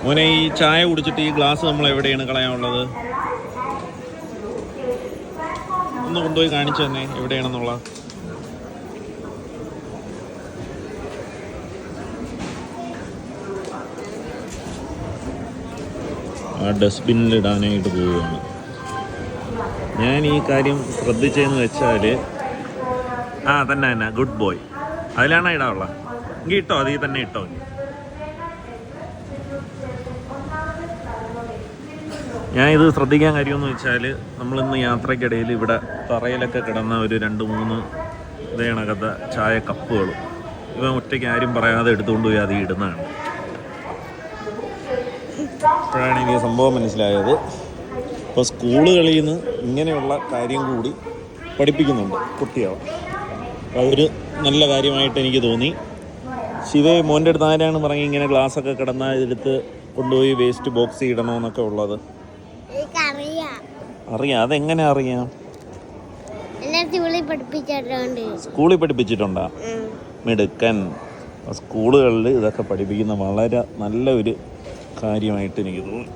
മോനെ ഈ ചായ കുടിച്ചിട്ട് ഈ ഗ്ലാസ് നമ്മൾ എവിടെയാണ് കളയാനുള്ളത്? ഒന്ന് കൊണ്ടുപോയി കാണിച്ചു തന്നെ എവിടെയാണെന്നുള്ള. ആ ഡസ്റ്റ്ബിന്നിൽ ഇടാനായിട്ട് പോവുകയാണ്. ഞാൻ ഈ കാര്യം ശ്രദ്ധിച്ചതെന്ന് വെച്ചാൽ തന്നെ ഗുഡ് ബോയ്, അതിലാണോ ഇടാനുള്ള? എങ്കിൽ ഇട്ടോ, അതിൽ തന്നെ ഇട്ടോ. ഞാൻ ഇത് ശ്രദ്ധിക്കാൻ കാര്യമെന്ന് വെച്ചാൽ നമ്മളിന്ന് യാത്രക്കിടയിൽ ഇവിടെ തറയിലൊക്കെ കിടന്ന ഒരു 2-3 ഇതേണകത്തെ ചായ കപ്പുകളും ഇവ ഒറ്റയ്ക്ക് ആരും പറയാതെ എടുത്തുകൊണ്ട് പോയി അത് ഇടുന്നതാണ്. അപ്പോഴാണ് എനിക്ക് സംഭവം മനസ്സിലായത്. ഇപ്പോൾ സ്കൂളുകളിൽ നിന്ന് ഇങ്ങനെയുള്ള കാര്യം കൂടി പഠിപ്പിക്കുന്നുണ്ട് കുട്ടികളെ. അതൊരു നല്ല കാര്യമായിട്ട് എനിക്ക് തോന്നി. ശിവേ, മോൻ്റെ അടുത്ത് ആരാണ് പറഞ്ഞ് ഇങ്ങനെ ഗ്ലാസ്സൊക്കെ കിടന്നാൽ എടുത്ത് കൊണ്ടുപോയി വേസ്റ്റ് ബോക്സിൽ ഇടണമെന്നൊക്കെ ഉള്ളത്? അറിയാം. അതെങ്ങനെ അറിയാം? സ്കൂളിൽ പഠിപ്പിച്ചിട്ടുണ്ടോ? മിടുക്കൻ. സ്കൂളുകളിൽ ഇതൊക്കെ പഠിപ്പിക്കുന്ന വളരെ നല്ല ഒരു കാര്യമായിട്ട് എനിക്ക് തോന്നി.